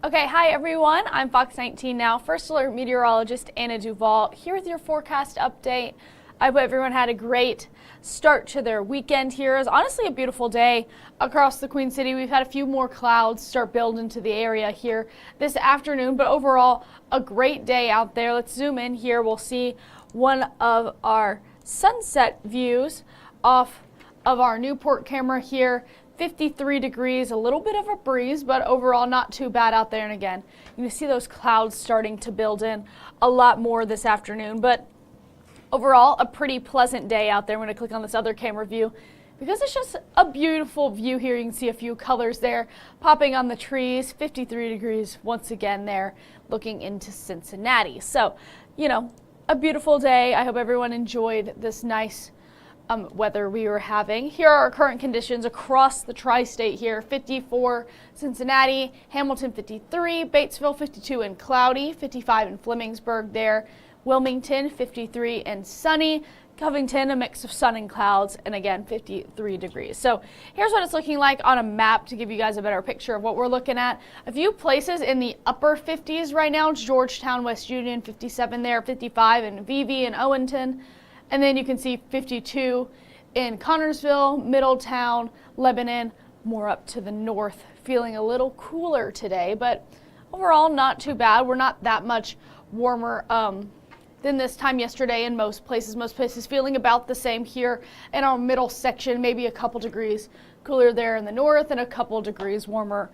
Okay, hi everyone. I'm Fox 19 now, First Alert Meteorologist Anna DuVall, here with your forecast update. I hope everyone had a great start to their weekend here. It's honestly a beautiful day across the Queen City. We've had a few more clouds start building into the area here this afternoon, but overall a great day out there. Let's zoom in here. We'll see one of our sunset views off of our Newport camera here. 53 degrees, a little bit of a breeze, but overall not too bad out there. And again, you can see those clouds starting to build in a lot more this afternoon, but overall a pretty pleasant day out there. I'm going to click on this other camera view because it's just a beautiful view here. You can see a few colors there popping on the trees. 53 degrees once again there, looking into Cincinnati. So, you know, a beautiful day. I hope everyone enjoyed this nice weather we were having. Here are our current conditions across the tri-state here. 54 Cincinnati, Hamilton 53, Batesville 52 and cloudy, 55 in Flemingsburg there, Wilmington 53 and sunny, Covington a mix of sun and clouds, and again 53 degrees. So here's what it's looking like on a map to give you guys a better picture of what we're looking at. A few places in the upper 50s right now. Georgetown, West Union 57 there, 55 in Vevey and Owenton. And then you can see 52 in Connorsville, Middletown, Lebanon, more up to the north. Feeling a little cooler today, but overall not too bad. We're not that much warmer than this time yesterday in most places. Most places feeling about the same here in our middle section, maybe a couple degrees cooler there in the north and a couple degrees warmer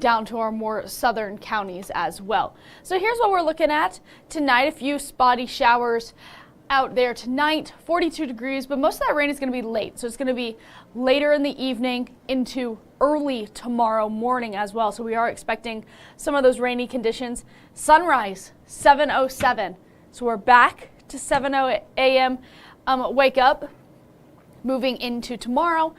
down to our more southern counties as well. So here's what we're looking at tonight. A few spotty showers out there tonight, 42 degrees, but most of that rain is going to be late. So it's going to be later in the evening into early tomorrow morning as well. So we are expecting some of those rainy conditions. Sunrise, 7:07. So we're back to 7:00 a.m. Wake up, moving into tomorrow.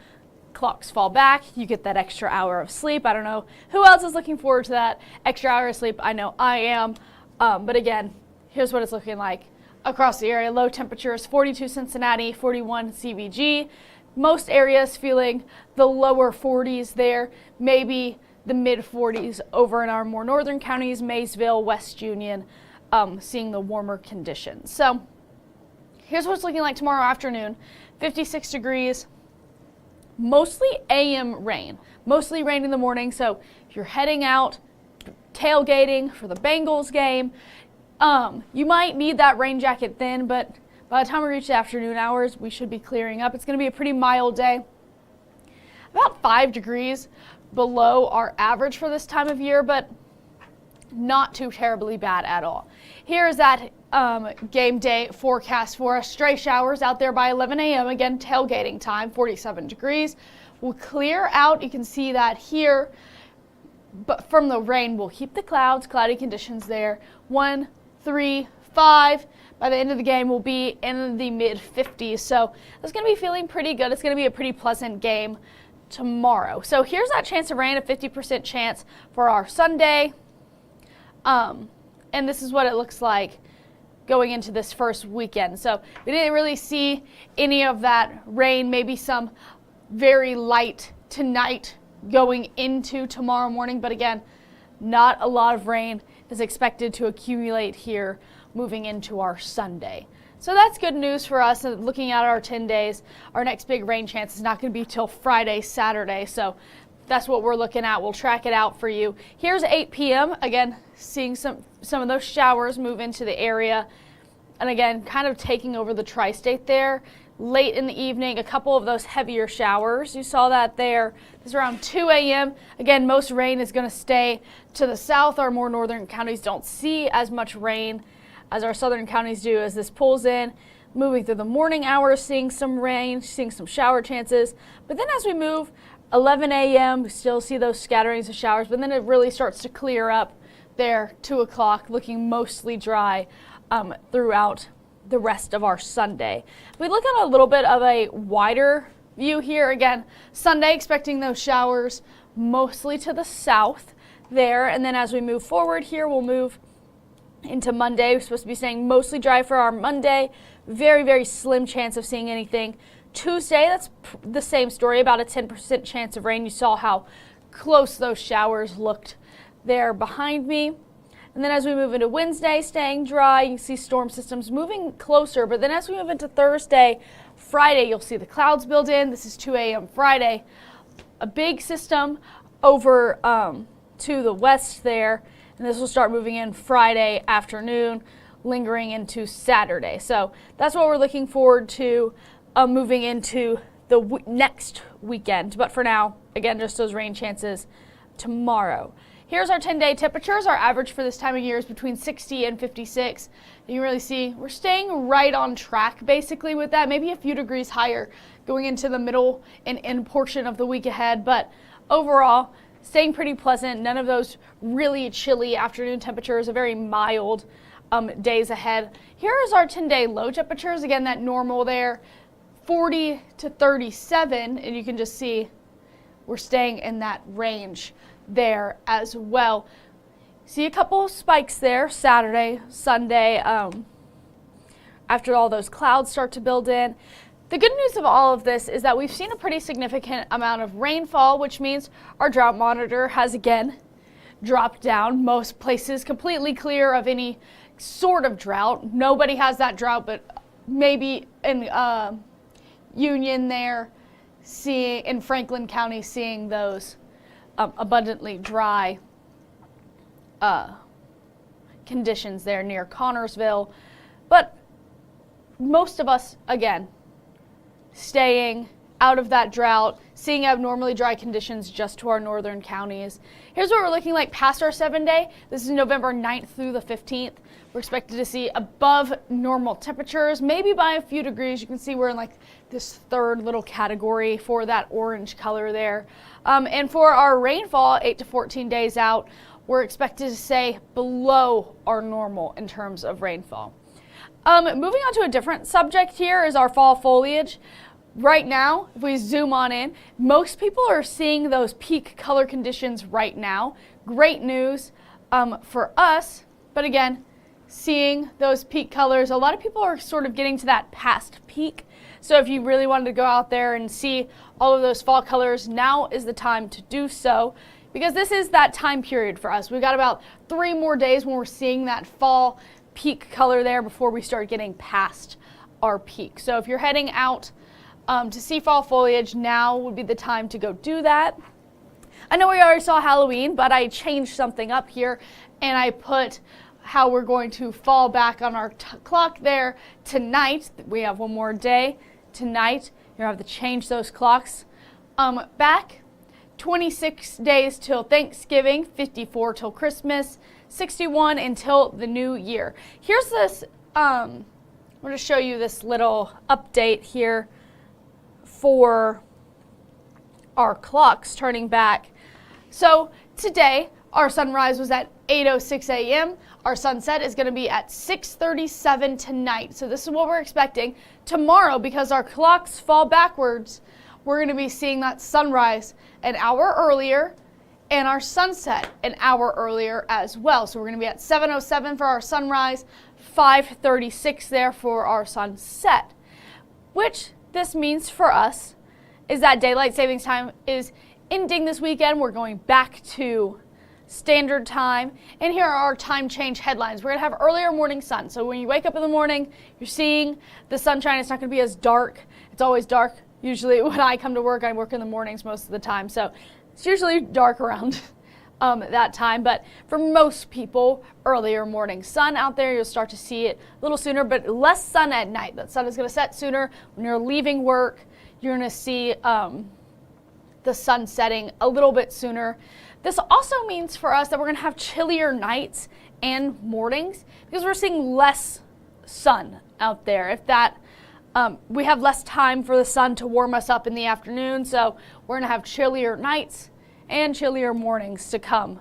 Clocks fall back. You get that extra hour of sleep. I don't know who else is looking forward to that extra hour of sleep. I know I am. But again, here's what it's looking like across the area. Low temperatures, 42 Cincinnati, 41 CBG. Most areas feeling the lower 40s there, maybe the mid 40s over in our more northern counties, Maysville, West Union, seeing the warmer conditions. So here's what it's looking like tomorrow afternoon. 56 degrees, mostly AM rain. Mostly rain in the morning, so if you're heading out tailgating for the Bengals game, you might need that rain jacket then, but by the time we reach the afternoon hours, we should be clearing up. It's going to be a pretty mild day. About 5 degrees below our average for this time of year, but not too terribly bad at all. Here is that game day forecast for us. Stray showers out there by 11 a.m. Again, tailgating time, 47 degrees. We'll clear out. You can see that here. But from the rain, we'll keep the clouds, cloudy conditions there. 1, 3, 5. By the end of the game, we'll be in the mid 50s. So it's going to be feeling pretty good. It's going to be a pretty pleasant game tomorrow. So here's that chance of rain, a 50% chance for our Sunday. And this is what it looks like going into this first weekend. So we didn't really see any of that rain, maybe some very light tonight going into tomorrow morning. But again, not a lot of rain is expected to accumulate here moving into our Sunday. So that's good news for us. And looking at our 10 days, our next big rain chance is not going to be till Friday, Saturday. So that's what we're looking at. We'll track it out for you. Here's 8 p.m. Again, seeing some of those showers move into the area. And again, kind of taking over the tri-state there. Late in the evening, a couple of those heavier showers. You saw that there. It's around 2 a.m. Again, most rain is going to stay to the south. Our more northern counties don't see as much rain as our southern counties do as this pulls in. Moving through the morning hours, seeing some rain, seeing some shower chances. But then as we move 11 a.m., we still see those scatterings of showers, but then it really starts to clear up there, 2 o'clock, looking mostly dry throughout the rest of our Sunday. If we look at a little bit of a wider view here, again, Sunday expecting those showers mostly to the south there, and then as we move forward here, we'll move into Monday. We're supposed to be staying mostly dry for our Monday. Very, very slim chance of seeing anything. Tuesday, that's the same story, about a 10% chance of rain. You saw how close those showers looked there behind me. And then as we move into Wednesday, staying dry, you can see storm systems moving closer. But then as we move into Thursday, Friday, you'll see the clouds build in. This is 2 a.m. Friday. A big system over to the west there. And this will start moving in Friday afternoon, lingering into Saturday. So that's what we're looking forward to moving into the next weekend. But for now, again, just those rain chances tomorrow. Here's our 10-day temperatures. Our average for this time of year is between 60 and 56. You can really see we're staying right on track basically with that, maybe a few degrees higher going into the middle and end portion of the week ahead. But overall, staying pretty pleasant. None of those really chilly afternoon temperatures, a very mild days ahead. Here is our 10-day low temperatures. Again, that normal there, 40 to 37, and you can just see we're staying in that range there as well. See a couple of spikes there Saturday, Sunday, after all those clouds start to build in. The good news of all of this is that we've seen a pretty significant amount of rainfall, which means our drought monitor has again dropped down. Most places completely clear of any sort of drought. Nobody has that drought, but maybe in Union there, in Franklin County, seeing those abundantly dry conditions there near Connorsville. But most of us, again, staying out of that drought, seeing abnormally dry conditions just to our northern counties. Here's what we're looking like past our 7-day. This is November 9th through the 15th. We're expected to see above normal temperatures, maybe by a few degrees. You can see we're in like this third little category for that orange color there. And for our rainfall, 8 to 14 days out, we're expected to stay below our normal in terms of rainfall. Moving on to a different subject here is our fall foliage. Right now, if we zoom on in, most people are seeing those peak color conditions right now. Great news for us, but again, seeing those peak colors, a lot of people are sort of getting to that past peak. So if you really wanted to go out there and see all of those fall colors, now is the time to do so, because this is that time period for us. We've got about 3 more days when we're seeing that fall peak color there before we start getting past our peak. So if you're heading out to see fall foliage, now would be the time to go do that. I know we already saw Halloween, but I changed something up here and I put how we're going to fall back on our clock there tonight. We have one more day tonight. You'll have to change those clocks back. 26 days till Thanksgiving, 54 till Christmas, 61 until the new year. Here's this, I'm going to show you this little update here for our clocks turning back. So today our sunrise was at 8:06 a.m. Our sunset is going to be at 6:37 tonight. So this is what we're expecting. Tomorrow, because our clocks fall backwards, we're going to be seeing that sunrise an hour earlier and our sunset an hour earlier as well. So we're going to be at 7:07 for our sunrise, 5:36 there for our sunset, which this means for us is that daylight savings time is ending this weekend. We're going back to standard time. And here are our time change headlines. We're going to have earlier morning sun. So when you wake up in the morning, you're seeing the sunshine. It's not going to be as dark. It's always dark. Usually when I come to work, I work in the mornings most of the time. So it's usually dark around that time. But for most people, earlier morning sun out there, you'll start to see it a little sooner, but less sun at night. That sun is going to set sooner. When you're leaving work, you're going to see the sun setting a little bit sooner. This also means for us that we're going to have chillier nights and mornings because we're seeing less sun out there. If that we have less time for the sun to warm us up in the afternoon, so we're going to have chillier nights and chillier mornings to come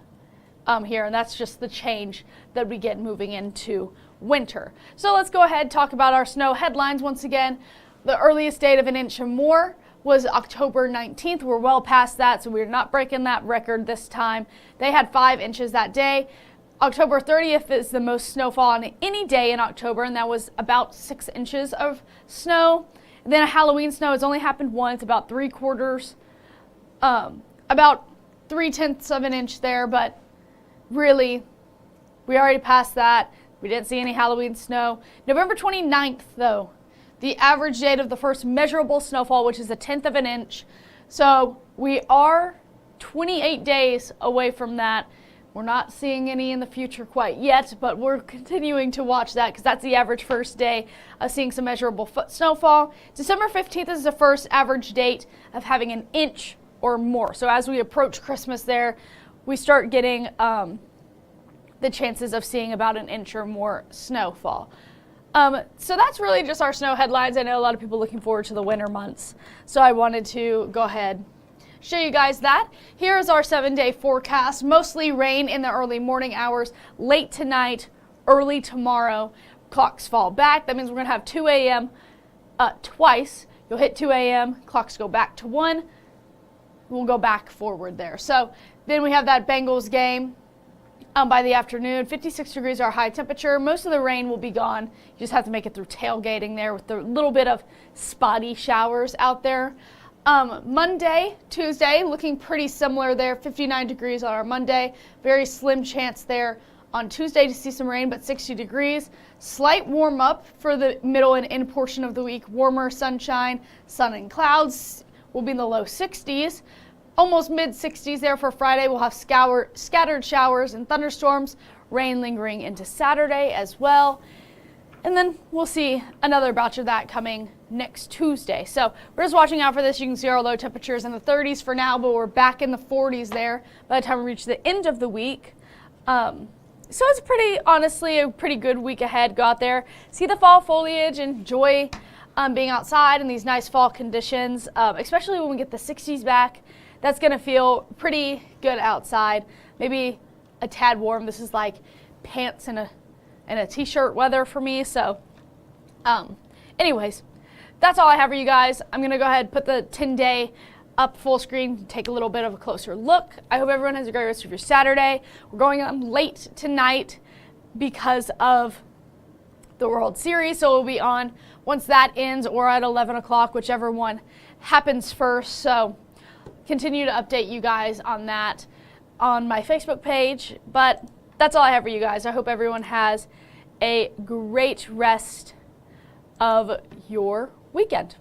here, and that's just the change that we get moving into winter. So let's go ahead and talk about our snow headlines once again. The earliest date of an inch or more was October 19th. We're well past that, so we're not breaking that record this time. They had 5 inches that day. October 30th is the most snowfall on any day in October, and that was about 6 inches of snow. And then a Halloween snow has only happened once, about 3/4, about 3/10 of an inch there, but really, we already passed that. We didn't see any Halloween snow. November 29th, though, the average date of the first measurable snowfall, which is 1/10 of an inch. So we are 28 days away from that. We're not seeing any in the future quite yet, but we're continuing to watch that because that's the average first day of seeing some measurable snowfall. December 15th is the first average date of having an inch or more. So as we approach Christmas there, we start getting the chances of seeing about an inch or more snowfall. So that's really just our snow headlines. I know a lot of people looking forward to the winter months, so I wanted to go ahead show you guys that. Here is our 7-day forecast. Mostly rain in the early morning hours, late tonight, early tomorrow. Clocks fall back. That means we're going to have 2 a.m. Twice. You'll hit 2 a.m. Clocks go back to 1. We'll go back forward there. So then we have that Bengals game by the afternoon. 56 degrees our high temperature. Most of the rain will be gone. You just have to make it through tailgating there with the little bit of spotty showers out there. Monday, Tuesday, looking pretty similar there. 59 degrees on our Monday. Very slim chance there on Tuesday to see some rain, but 60 degrees. Slight warm up for the middle and end portion of the week. Warmer sunshine, sun and clouds will be in the low 60s. Almost mid 60s there for Friday. We'll have scattered showers and thunderstorms. Rain lingering into Saturday as well. And then we'll see another batch of that coming next Tuesday. So we're just watching out for this. You can see our low temperatures in the 30s for now, but we're back in the 40s there by the time we reach the end of the week. So it's honestly, a pretty good week ahead. Go out there, see the fall foliage, enjoy being outside in these nice fall conditions, especially when we get the 60s back. That's going to feel pretty good outside. Maybe a tad warm. This is like pants and a t-shirt weather for me. So anyways, that's all I have for you guys. I'm going to go ahead and put the 10-day up full screen, take a little bit of a closer look. I hope everyone has a great rest of your Saturday. We're going on late tonight because of the World Series, so we'll be on once that ends or at 11 o'clock, whichever one happens first. So continue to update you guys on that on my Facebook page. But that's all I have for you guys. I hope everyone has a great rest of your weekend.